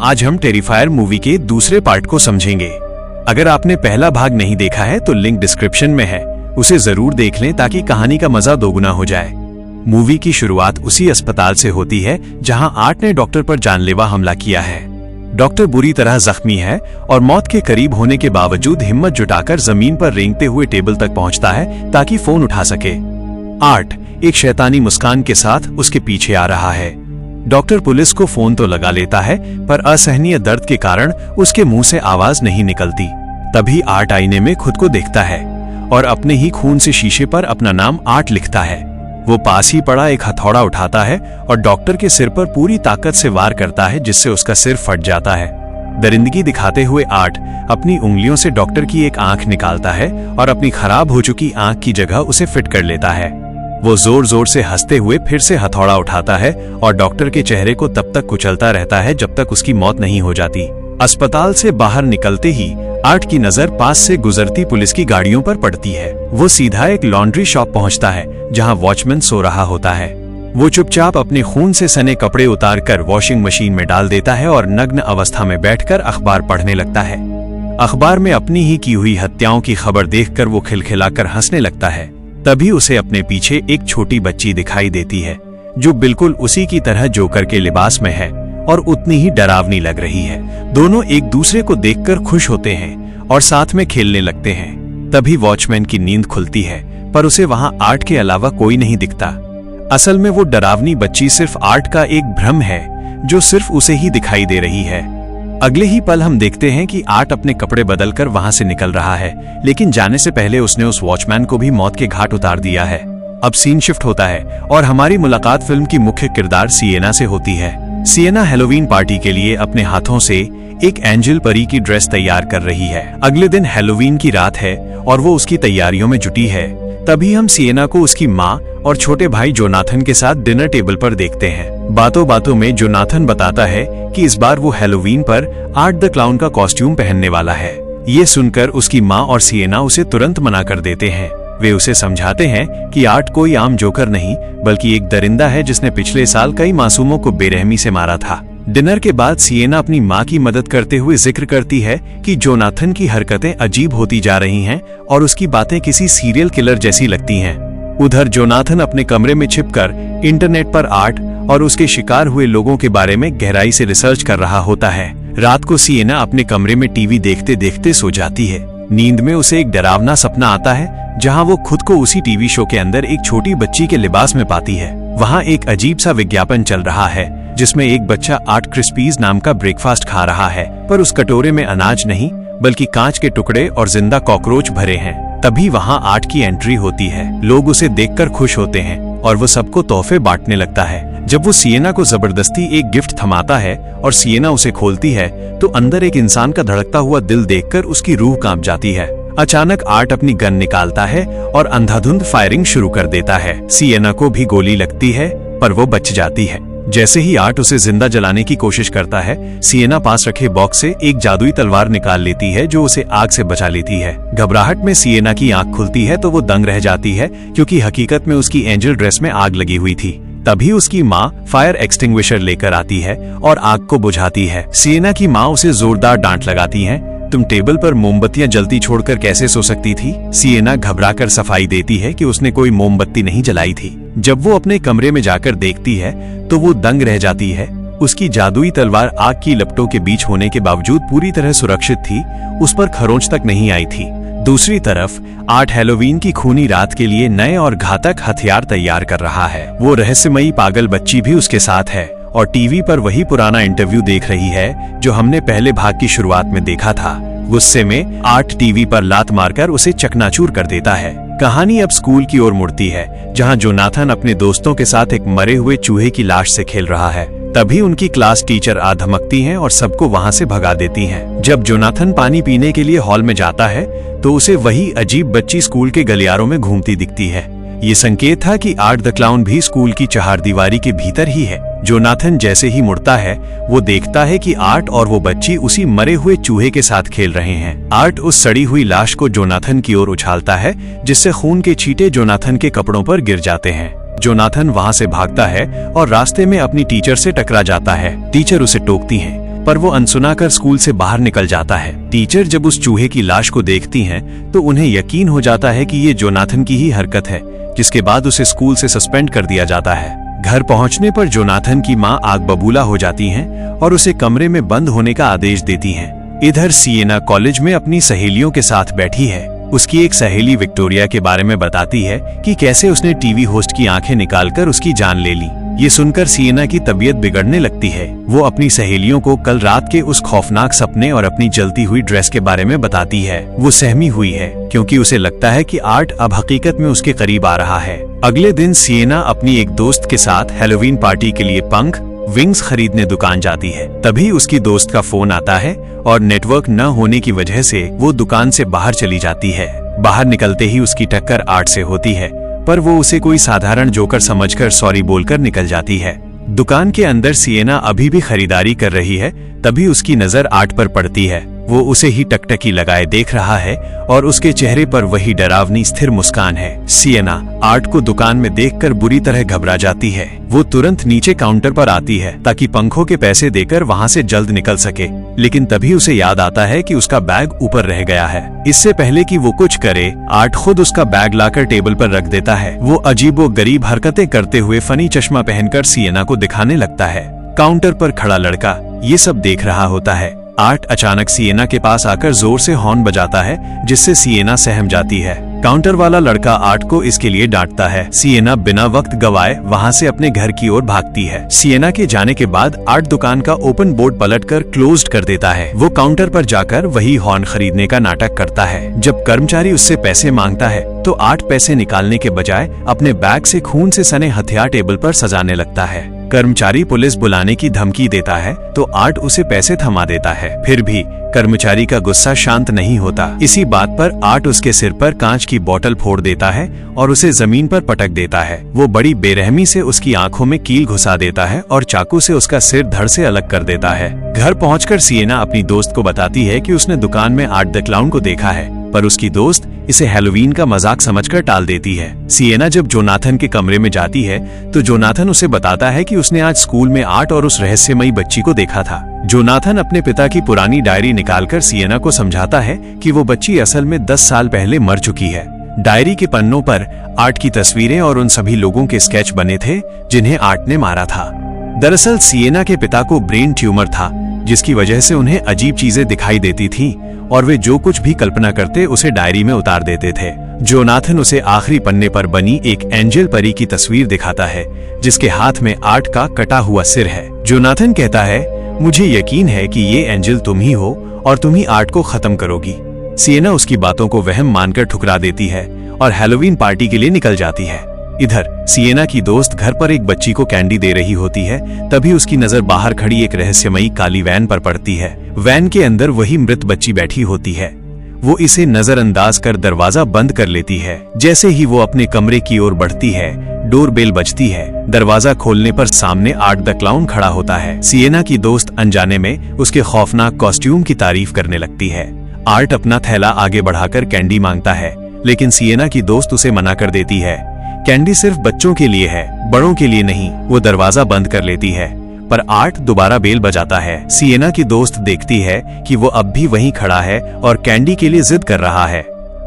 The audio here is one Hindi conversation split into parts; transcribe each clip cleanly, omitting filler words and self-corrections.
आज हम टेरिफायर मूवी के दूसरे पार्ट को समझेंगे। अगर आपने पहला भाग नहीं देखा है तो लिंक डिस्क्रिप्शन में है, उसे जरूर देख लें ताकि कहानी का मजा दोगुना हो जाए। मूवी की शुरुआत उसी अस्पताल से होती है जहां आर्ट ने डॉक्टर पर जानलेवा हमला किया है। डॉक्टर बुरी तरह जख्मी है और मौत के करीब होने के बावजूद हिम्मत जुटाकर जमीन पर रेंगते हुए टेबल तक पहुंचता है ताकि फोन उठा सके। आर्ट एक शैतानी मुस्कान के साथ उसके पीछे आ रहा है। डॉक्टर पुलिस को फोन तो लगा लेता है पर असहनीय दर्द के कारण उसके मुंह से आवाज नहीं निकलती। तभी आर्ट आईने में खुद को देखता है और अपने ही खून से शीशे पर अपना नाम आर्ट लिखता है। वो पास ही पड़ा एक हथौड़ा उठाता है और डॉक्टर के सिर पर पूरी ताकत से वार करता है, जिससे उसका सिर फट जाता है। दरिंदगी दिखाते हुए आर्ट अपनी उंगलियों से डॉक्टर की एक आंख निकालता है और अपनी खराब हो चुकी आंख की जगह उसे फिट कर लेता है। वो जोर जोर से हंसते हुए फिर से हथौड़ा उठाता है और डॉक्टर के चेहरे को तब तक कुचलता रहता है जब तक उसकी मौत नहीं हो जाती। अस्पताल से बाहर निकलते ही आर्ट की नजर पास से गुजरती पुलिस की गाड़ियों पर पड़ती है। वो सीधा एक लॉन्ड्री शॉप पहुंचता है जहां वॉचमैन सो रहा होता है। वो चुपचाप अपने खून से सने कपड़े उतारकर वॉशिंग मशीन में डाल देता है और नग्न अवस्था में बैठकर अखबार पढ़ने लगता है। अखबार में अपनी ही की हुई हत्याओं की खबर देखकर वो खिलखिलाकर हंसने लगता है। तभी उसे अपने पीछे एक छोटी बच्ची दिखाई देती है जो बिल्कुल उसी की तरह जोकर के लिबास में है और उतनी ही डरावनी लग रही है। दोनों एक दूसरे को देखकर खुश होते हैं और साथ में खेलने लगते हैं। तभी वॉचमैन की नींद खुलती है पर उसे वहां आर्ट के अलावा कोई नहीं दिखता। असल में वो डरावनी बच्ची सिर्फ आर्ट का एक भ्रम है जो सिर्फ उसे ही दिखाई दे रही है। अगले ही पल हम देखते हैं कि आर्ट अपने कपड़े बदलकर वहां से निकल रहा है, लेकिन जाने से पहले उसने उस वॉचमैन को भी मौत के घाट उतार दिया है। अब सीन शिफ्ट होता है और हमारी मुलाकात फिल्म की मुख्य किरदार सिएना से होती है। सिएना हैलोवीन पार्टी के लिए अपने हाथों से एक एंजल परी की ड्रेस तैयार कर रही है। अगले दिन हैलोवीन की रात है और वो उसकी तैयारियों में जुटी है। तभी हम सिएना को उसकी माँ और छोटे भाई जोनाथन के साथ डिनर टेबल पर देखते हैं। बातों बातों में जोनाथन बताता है कि इस बार वो हैलोवीन पर आर्ट द क्लाउन का कॉस्ट्यूम पहनने वाला है। ये सुनकर उसकी माँ और सिएना उसे तुरंत मना कर देते हैं। वे उसे समझाते हैं कि आर्ट कोई आम जोकर नहीं बल्कि एक दरिंदा है जिसने पिछले साल कई मासूमों को बेरहमी से मारा था। डिनर के बाद सिएना अपनी माँ की मदद करते हुए जिक्र करती है कि जोनाथन की हरकतें अजीब होती जा रही हैं और उसकी बातें किसी सीरियल किलर जैसी लगती हैं। उधर जोनाथन अपने कमरे में छिपकर इंटरनेट पर आर्ट और उसके शिकार हुए लोगों के बारे में गहराई से रिसर्च कर रहा होता है। रात को सिएना अपने कमरे में टीवी देखते देखते सो जाती है। नींद में उसे एक डरावना सपना आता है जहां वो खुद को उसी टीवी शो के अंदर एक छोटी बच्ची के लिबास में पाती है। वहां एक अजीब सा विज्ञापन चल रहा है जिसमें एक बच्चा आर्ट क्रिस्पीज नाम का ब्रेकफास्ट खा रहा है, पर उस कटोरे में अनाज नहीं बल्कि कांच के टुकड़े और जिंदा कॉकरोच भरे हैं। तभी वहां आर्ट की एंट्री होती है। लोग उसे देखकर खुश होते हैं और वो सबको तोहफे बांटने लगता है। जब वो सिएना को जबरदस्ती एक गिफ्ट थमाता है और सिएना उसे खोलती है तो अंदर एक इंसान का धड़कता हुआ दिल देखकर उसकी रूह कांप जाती है। अचानक आर्ट अपनी गन निकालता है और अंधाधुंध फायरिंग शुरू कर देता है। सिएना को भी गोली लगती है पर वो बच जाती है। जैसे ही आर्ट उसे जिंदा जलाने की कोशिश करता है, सिएना पास रखे बॉक्स से एक जादुई तलवार निकाल लेती है जो उसे आग से बचा लेती है। घबराहट में सिएना की आंख खुलती है तो वो दंग रह जाती है क्योंकि हकीकत में उसकी एंजल ड्रेस में आग लगी हुई थी। तभी उसकी माँ फायर एक्सटिंग्विशर लेकर आती है और आग को बुझाती है। सिएना की माँ उसे जोरदार डांट लगाती है, तुम टेबल पर मोमबत्तियां जलती छोड़कर कैसे सो सकती थी? सिएना घबराकर सफाई देती है कि उसने कोई मोमबत्ती नहीं जलाई थी। जब वो अपने कमरे में जाकर देखती है तो वो दंग रह जाती है। उसकी जादुई तलवार आग की लपटों के बीच होने के बावजूद पूरी तरह सुरक्षित थी, उस पर खरोंच तक नहीं आई थी। दूसरी तरफ आर्ट हैलोवीन की खूनी रात के लिए नए और घातक हथियार तैयार कर रहा है। वो रहस्यमयी पागल बच्ची भी उसके साथ है और टीवी पर वही पुराना इंटरव्यू देख रही है जो हमने पहले भाग की शुरुआत में देखा था। गुस्से में आर्ट टीवी पर लात मारकर उसे चकनाचूर कर देता है। कहानी अब स्कूल की ओर मुड़ती है जहां जोनाथन अपने दोस्तों के साथ एक मरे हुए चूहे की लाश से खेल रहा है। तभी उनकी क्लास टीचर आ धमकती हैं और सबको वहां से भगा देती हैं। जब जोनाथन पानी पीने के लिए हॉल में जाता है तो उसे वही अजीब बच्ची स्कूल के गलियारों में घूमती दिखती है। ये संकेत था कि आर्ट द क्लाउन भी स्कूल की चहारदीवारी के भीतर ही है। जोनाथन जैसे ही मुड़ता है वो देखता है कि आर्ट और वो बच्ची उसी मरे हुए चूहे के साथ खेल रहे हैं। आर्ट उस सड़ी हुई लाश को जोनाथन की ओर उछालता है जिससे खून के छींटे जोनाथन के कपड़ों पर गिर जाते हैं। जोनाथन वहां से भागता है और रास्ते में अपनी टीचर से टकरा जाता है। टीचर उसे टोकती हैं, पर वो अनसुना कर स्कूल से बाहर निकल जाता है। टीचर जब उस चूहे की लाश को देखती हैं, तो उन्हें यकीन हो जाता है कि ये जोनाथन की ही हरकत है, जिसके बाद उसे स्कूल से सस्पेंड कर दिया जाता है। घर पहुंचने पर जोनाथन की मां आग बबूला हो जाती हैं और उसे कमरे में बंद होने का आदेश देती हैं। इधर सिएना कॉलेज में अपनी सहेलियों के साथ बैठी है। उसकी एक सहेली विक्टोरिया के बारे में बताती है कि कैसे उसने टीवी होस्ट की आंखें निकालकर उसकी जान ले ली। ये सुनकर सिएना की तबीयत बिगड़ने लगती है। वो अपनी सहेलियों को कल रात के उस खौफनाक सपने और अपनी जलती हुई ड्रेस के बारे में बताती है। वो सहमी हुई है क्योंकि उसे लगता है कि आर्ट अब हकीकत में उसके करीब आ रहा है। अगले दिन सिएना अपनी एक दोस्त के साथ हैलोवीन पार्टी के लिए पंख विंग्स खरीदने दुकान जाती है। तभी उसकी दोस्त का फोन आता है और नेटवर्क न होने की वजह से वो दुकान से बाहर चली जाती है। बाहर निकलते ही उसकी टक्कर आर्ट से होती है, पर वो उसे कोई साधारण जोकर समझकर सॉरी बोलकर निकल जाती है। दुकान के अंदर सिएना अभी भी खरीदारी कर रही है, तभी उसकी नजर आर्ट पर पड़ती है। वो उसे ही टकटकी लगाए देख रहा है और उसके चेहरे पर वही डरावनी स्थिर मुस्कान है। सिएना आर्ट को दुकान में देखकर बुरी तरह घबरा जाती है। वो तुरंत नीचे काउंटर पर आती है ताकि पंखों के पैसे देकर वहाँ से जल्द निकल सके, लेकिन तभी उसे याद आता है कि उसका बैग ऊपर रह गया है। इससे पहले कि वो कुछ करे, आर्ट खुद उसका बैग लाकर टेबल पर रख देता है। वो अजीबोगरीब हरकतें करते हुए फनी चश्मा पहनकर सिएना को दिखाने लगता है। काउंटर पर खड़ा लड़का ये सब देख रहा होता है। आर्ट अचानक सिएना के पास आकर जोर से हॉर्न बजाता है, जिससे सिएना सहम जाती है। काउंटर वाला लड़का आर्ट को इसके लिए डांटता है। सिएना बिना वक्त गवाए वहां से अपने घर की ओर भागती है। सिएना के जाने के बाद आर्ट दुकान का ओपन बोर्ड पलटकर क्लोज्ड कर देता है। वो काउंटर पर जाकर वही हॉर्न खरीदने का नाटक करता है। जब कर्मचारी उससे पैसे मांगता है तो आर्ट पैसे निकालने के बजाय अपने बैग से खून से सने हथियार टेबल पर सजाने लगता है। कर्मचारी पुलिस बुलाने की धमकी देता है तो आर्ट उसे पैसे थमा देता है। फिर भी कर्मचारी का गुस्सा शांत नहीं होता। इसी बात पर आर्ट उसके सिर पर कांच की बोतल फोड़ देता है और उसे जमीन पर पटक देता है। वो बड़ी बेरहमी से उसकी आंखों में कील घुसा देता है और चाकू से उसका सिर धड़ से अलग कर देता है। घर पहुंचकर सिएना अपनी दोस्त को बताती है कि उसने दुकान में आर्ट द क्लाउन को देखा है, पर उसकी दोस्त इसे हैलोवीन का मजाक समझकर टाल देती है। सिएना जब जोनाथन के कमरे में जाती है तो जोनाथन उसे बताता है कि उसने आज स्कूल में आर्ट और उस रहस्यमयी बच्ची को देखा था। जोनाथन अपने पिता की पुरानी डायरी निकालकर सिएना को समझाता है कि वो बच्ची असल में 10 साल पहले मर चुकी है। डायरी के पन्नों पर आर्ट की तस्वीरें और उन सभी लोगों के स्केच बने थे जिन्हें आर्ट ने मारा था। दरअसल सिएना के पिता को ब्रेन ट्यूमर था, जिसकी वजह से उन्हें अजीब चीजें दिखाई देती थीं और वे जो कुछ भी कल्पना करते उसे डायरी में उतार देते थे। जोनाथन उसे आखिरी पन्ने पर बनी एक एंजल परी की तस्वीर दिखाता है, जिसके हाथ में आर्ट का कटा हुआ सिर है। जोनाथन कहता है, मुझे यकीन है कि ये एंजल तुम ही हो और तुम ही आर्ट को खत्म करोगी। सिएना उसकी बातों को वहम मानकर ठुकरा देती है और हैलोवीन पार्टी के लिए निकल जाती है। इधर सिएना की दोस्त घर पर एक बच्ची को कैंडी दे रही होती है, तभी उसकी नजर बाहर खड़ी एक रहस्यमयी काली वैन पर पड़ती है। वैन के अंदर वही मृत बच्ची बैठी होती है। वो इसे नजरअंदाज कर दरवाजा बंद कर लेती है। जैसे ही वो अपने कमरे की ओर बढ़ती है, डोरबेल बजती है। दरवाजा खोलने पर सामने आर्ट द क्लाउन खड़ा होता है। सिएना की दोस्त अनजाने में उसके खौफनाक कॉस्ट्यूम की तारीफ करने लगती है। आर्ट अपना थैला आगे बढ़ाकर कैंडी मांगता है, लेकिन सिएना की दोस्त उसे मना कर देती है। कैंडी सिर्फ बच्चों के लिए है, बड़ों के लिए नहीं। वो दरवाजा बंद कर लेती है, पर आर्ट दोबारा बेल बजाता है। सिएना की दोस्त देखती है कि वो अब भी वहीं खड़ा है और कैंडी के लिए जिद कर रहा है।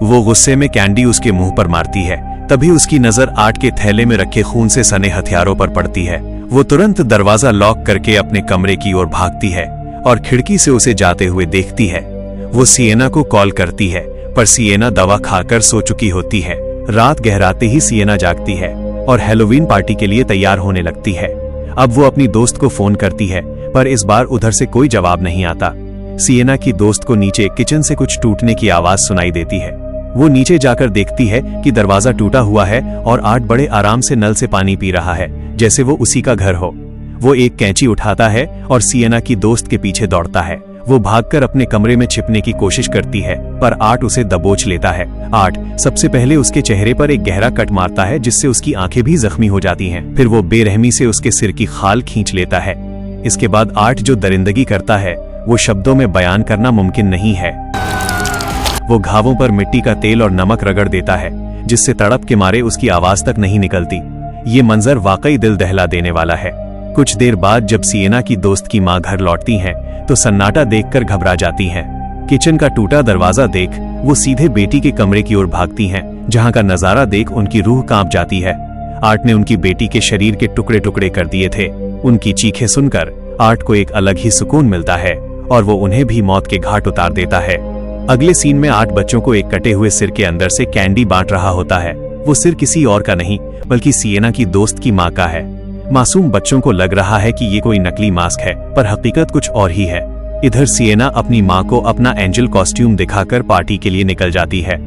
वो गुस्से में कैंडी उसके मुंह पर मारती है। तभी उसकी नजर आर्ट के थैले में रखे खून से सने हथियारों पर पड़ती है। वो तुरंत दरवाजा लॉक करके अपने कमरे की ओर भागती है और खिड़की से उसे जाते हुए देखती है। वो सिएना को कॉल करती है, पर सिएना दवा खाकर सो चुकी होती है। रात गहराते ही सिएना जागती है और हैलोवीन पार्टी के लिए तैयार होने लगती है। अब वो अपनी दोस्त को फोन करती है, पर इस बार उधर से कोई जवाब नहीं आता। सिएना की दोस्त को नीचे किचन से कुछ टूटने की आवाज सुनाई देती है। वो नीचे जाकर देखती है कि दरवाजा टूटा हुआ है और आर्ट बड़े आराम से नल से पानी पी रहा है, जैसे वो उसी का घर हो। वो एक कैंची उठाता है और सिएना की दोस्त के पीछे दौड़ता है। वो भागकर अपने कमरे में छिपने की कोशिश करती है, पर आर्ट उसे दबोच लेता है। आर्ट सबसे पहले उसके चेहरे पर एक गहरा कट मारता है, जिससे उसकी आंखें भी जख्मी हो जाती हैं। फिर वो बेरहमी से उसके सिर की खाल खींच लेता है। इसके बाद आर्ट जो दरिंदगी करता है वो शब्दों में बयान करना मुमकिन नहीं है। वो घावों पर मिट्टी का तेल और नमक रगड़ देता है, जिससे तड़प के मारे उसकी आवाज तक नहीं निकलती। ये मंजर वाकई दिल दहला देने वाला है। कुछ देर बाद जब सिएना की दोस्त की माँ घर लौटती हैं, तो सन्नाटा देखकर घबरा जाती हैं। किचन का टूटा दरवाजा देख वो सीधे बेटी के कमरे की ओर भागती हैं, जहाँ का नजारा देख उनकी रूह कांप जाती है। आर्ट ने उनकी बेटी के शरीर के टुकड़े टुकड़े कर दिए थे। उनकी चीखें सुनकर आर्ट को एक अलग ही सुकून मिलता है और वो उन्हें भी मौत के घाट उतार देता है। अगले सीन में आर्ट बच्चों को एक कटे हुए सिर के अंदर से कैंडी बांट रहा होता है। वो सिर किसी और का नहीं बल्कि सिएना की दोस्त की माँ का है। मासूम बच्चों को लग रहा है कि ये कोई नकली मास्क है, पर हकीकत कुछ और ही है। इधर सिएना अपनी माँ को अपना एंजल कॉस्ट्यूम दिखाकर पार्टी के लिए निकल जाती है।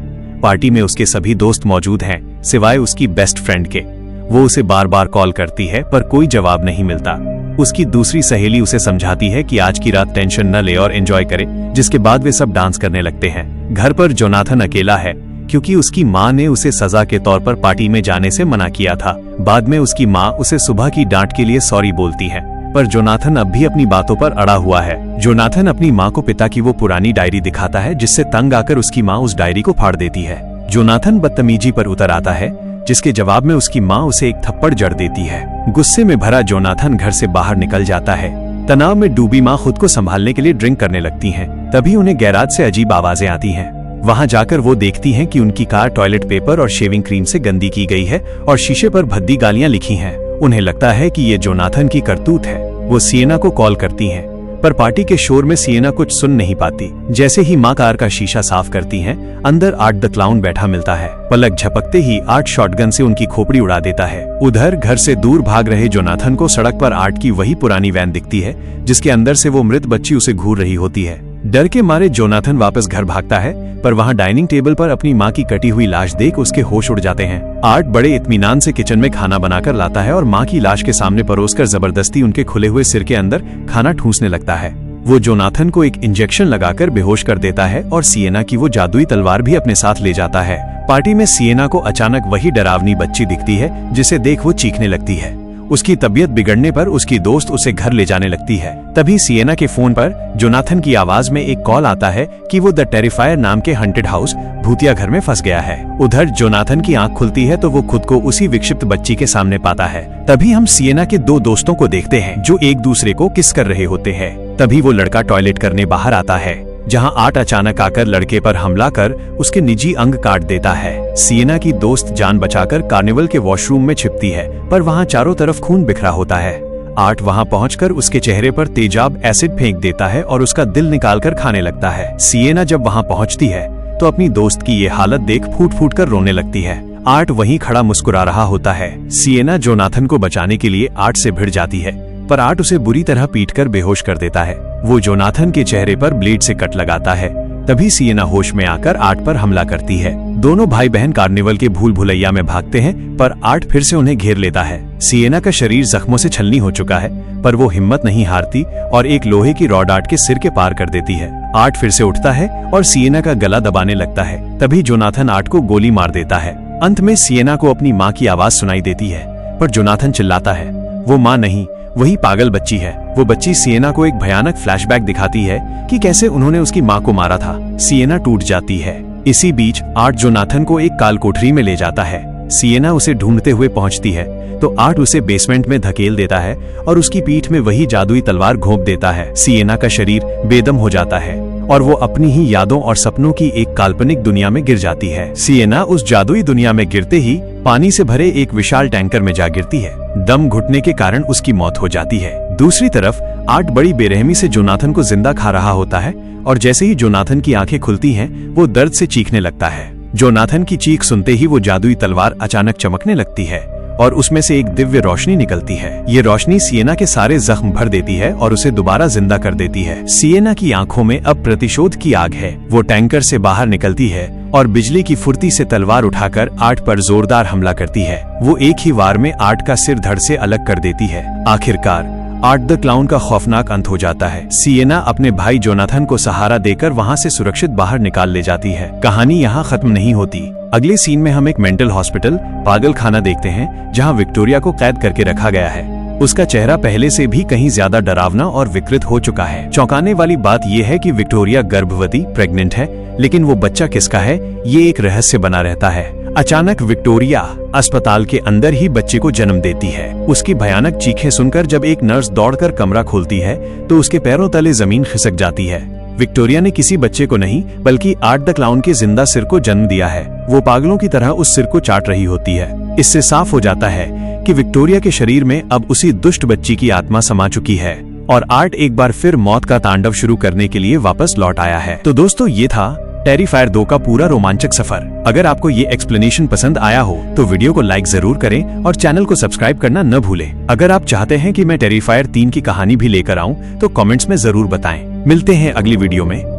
पार्टी में उसके सभी दोस्त मौजूद हैं, सिवाय उसकी बेस्ट फ्रेंड के। वो उसे बार बार कॉल करती है पर कोई जवाब नहीं मिलता। उसकी दूसरी सहेली उसे समझाती है कि आज की रात टेंशन न ले और एंजॉय करे, जिसके बाद वे सब डांस करने लगते हैं। घर पर जोनाथन अकेला है क्योंकि उसकी माँ ने उसे सजा के तौर पर पार्टी में जाने से मना किया था। बाद में उसकी माँ उसे सुबह की डांट के लिए सॉरी बोलती है, पर जोनाथन अब भी अपनी बातों पर अड़ा हुआ है। जोनाथन अपनी माँ को पिता की वो पुरानी डायरी दिखाता है, जिससे तंग आकर उसकी माँ उस डायरी को फाड़ देती है। जोनाथन बदतमीजी पर उतर आता है, जिसके जवाब में उसकी माँ उसे एक थप्पड़ जड़ देती है। गुस्से में भरा जोनाथन घर से बाहर निकल जाता है। तनाव में डूबी माँ खुद को संभालने के लिए ड्रिंक करने लगती हैं। तभी उन्हें गैराज से अजीब आवाजें आती हैं। वहां जाकर वो देखती हैं कि उनकी कार टॉयलेट पेपर और शेविंग क्रीम से गंदी की गई है और शीशे पर भद्दी गालियां लिखी हैं। उन्हें लगता है कि ये जोनाथन की करतूत है। वो सिएना को कॉल करती हैं, पर पार्टी के शोर में सिएना कुछ सुन नहीं पाती। जैसे ही माँ कार का शीशा साफ करती हैं, अंदर आर्ट द क्लाउन बैठा मिलता है। पलक झपकते ही आर्ट शॉटगन से उनकी खोपड़ी उड़ा देता है। उधर घर से दूर भाग रहे जोनाथन को सड़क पर आर्ट की वही पुरानी वैन दिखती है, जिसके अंदर से वो मृत बच्ची उसे घूर रही होती है। डर के मारे जोनाथन वापस घर भागता है, पर वहाँ डाइनिंग टेबल पर अपनी माँ की कटी हुई लाश देख उसके होश उड़ जाते हैं। आर्ट बड़े इत्मीनान से किचन में खाना बनाकर लाता है और माँ की लाश के सामने परोसकर जबरदस्ती उनके खुले हुए सिर के अंदर खाना ठूंसने लगता है। वो जोनाथन को एक इंजेक्शन लगाकर बेहोश कर देता है और सिएना की वो जादुई तलवार भी अपने साथ ले जाता है। पार्टी में सिएना को अचानक वही डरावनी बच्ची दिखती है, जिसे देख वो चीखने लगती है। उसकी तबीयत बिगड़ने पर उसकी दोस्त उसे घर ले जाने लगती है। तभी सिएना के फोन पर जोनाथन की आवाज में एक कॉल आता है कि वो द टेरिफायर नाम के हंटेड हाउस भूतिया घर में फंस गया है। उधर जोनाथन की आंख खुलती है तो वो खुद को उसी विक्षिप्त बच्ची के सामने पाता है। तभी हम सिएना के दो दोस्तों को देखते हैं जो एक दूसरे को किस कर रहे होते हैं। तभी वो लड़का टॉयलेट करने बाहर आता है, जहां आर्ट अचानक आकर लड़के पर हमला कर उसके निजी अंग काट देता है। सिएना की दोस्त जान बचाकर कार्निवल के वॉशरूम में छिपती है, पर वहां चारों तरफ खून बिखरा होता है। आर्ट वहां पहुंचकर उसके चेहरे पर तेजाब एसिड फेंक देता है और उसका दिल निकालकर खाने लगता है। सिएना जब वहां पहुंचती है तो अपनी दोस्त की ये हालत देख फूट फूट कर रोने लगती है। आर्ट वहीं खड़ा मुस्कुरा रहा होता है। सिएना जोनाथन को बचाने के लिए आर्ट से भिड़ जाती है, पर आर्ट उसे बुरी तरह पीटकर बेहोश कर देता है। वो जोनाथन के चेहरे पर ब्लेड से कट लगाता है। तभी सिएना होश में आकर आर्ट पर हमला करती है। दोनों भाई बहन कार्निवल के भूल भुलैया में भागते हैं, पर आर्ट फिर से उन्हें घेर लेता है। सिएना का शरीर जख्मों से छलनी हो चुका है, पर वो हिम्मत नहीं हारती और एक लोहे की रॉड आर्ट के सिर के पार कर देती है। आर्ट फिर से उठता है और सिएना का गला दबाने लगता है। तभी जोनाथन आर्ट को गोली मार देता है। अंत में सिएना को अपनी माँ की आवाज सुनाई देती है, पर जोनाथन चिल्लाता है, वो माँ नहीं, वही पागल बच्ची है। वो बच्ची सिएना को एक भयानक फ्लैशबैक दिखाती है कि कैसे उन्होंने उसकी माँ को मारा था। सिएना टूट जाती है। इसी बीच आर्ट जोनाथन को एक काल कोठरी में ले जाता है। सिएना उसे ढूंढते हुए पहुंचती है तो आर्ट उसे बेसमेंट में धकेल देता है और उसकी पीठ में वही जादुई तलवार घोंप देता है। सिएना का शरीर बेदम हो जाता है और वो अपनी ही यादों और सपनों की एक काल्पनिक दुनिया में गिर जाती है। सिएना उस जादुई दुनिया में गिरते ही पानी से भरे एक विशाल टैंकर में जा गिरती है। दम घुटने के कारण उसकी मौत हो जाती है। दूसरी तरफ आर्ट बड़ी बेरहमी से जोनाथन को जिंदा खा रहा होता है और जैसे ही जोनाथन की आंखें खुलती हैं, वो दर्द से चीखने लगता है। जोनाथन की चीख सुनते ही वो जादुई तलवार अचानक चमकने लगती है और उसमें से एक दिव्य रोशनी निकलती है। ये रोशनी सिएना के सारे जख्म भर देती है और उसे दोबारा जिंदा कर देती है। सिएना की आंखों में अब प्रतिशोध की आग है। वो टैंकर से बाहर निकलती है और बिजली की फुर्ती से तलवार उठाकर आर्ट पर जोरदार हमला करती है। वो एक ही वार में आर्ट का सिर धड़ से अलग कर देती है। आखिरकार आर्ट द क्लाउन का खौफनाक अंत हो जाता है। सिएना अपने भाई जोनाथन को सहारा देकर वहां से सुरक्षित बाहर निकाल ले जाती है। कहानी यहाँ खत्म नहीं होती। अगले सीन में हम एक मेंटल हॉस्पिटल पागल खाना देखते हैं, जहाँ विक्टोरिया को कैद करके रखा गया है। उसका चेहरा पहले से भी कहीं ज्यादा डरावना और विकृत हो चुका है। चौंकाने वाली बात यह है कि विक्टोरिया गर्भवती प्रेग्नेंट है, लेकिन वो बच्चा किसका है ये एक रहस्य बना रहता है। अचानक विक्टोरिया अस्पताल के अंदर ही बच्चे को जन्म देती है। उसकी भयानक चीखें सुनकर जब एक नर्स दौड़कर कमरा खोलती है तो उसके पैरों तले जमीन खिसक जाती है। विक्टोरिया ने किसी बच्चे को नहीं बल्कि आर्ट द क्लाउन के जिंदा सिर को जन्म दिया है। वो पागलों की तरह उस सिर को चाट रही होती है। इससे साफ हो जाता है कि विक्टोरिया के शरीर में अब उसी दुष्ट बच्ची की आत्मा समा चुकी है और आर्ट एक बार फिर मौत का तांडव शुरू करने के लिए वापस लौट आया है। तो दोस्तों, ये था टेरिफायर 2 का पूरा रोमांचक सफर। अगर आपको ये एक्सप्लेनेशन पसंद आया हो तो वीडियो को लाइक जरूर करें और चैनल को सब्सक्राइब करना न भूलें। अगर आप चाहते हैं कि मैं टेरिफायर 3 की कहानी भी लेकर आऊं तो कमेंट्स में जरूर बताएं। मिलते हैं अगली वीडियो में।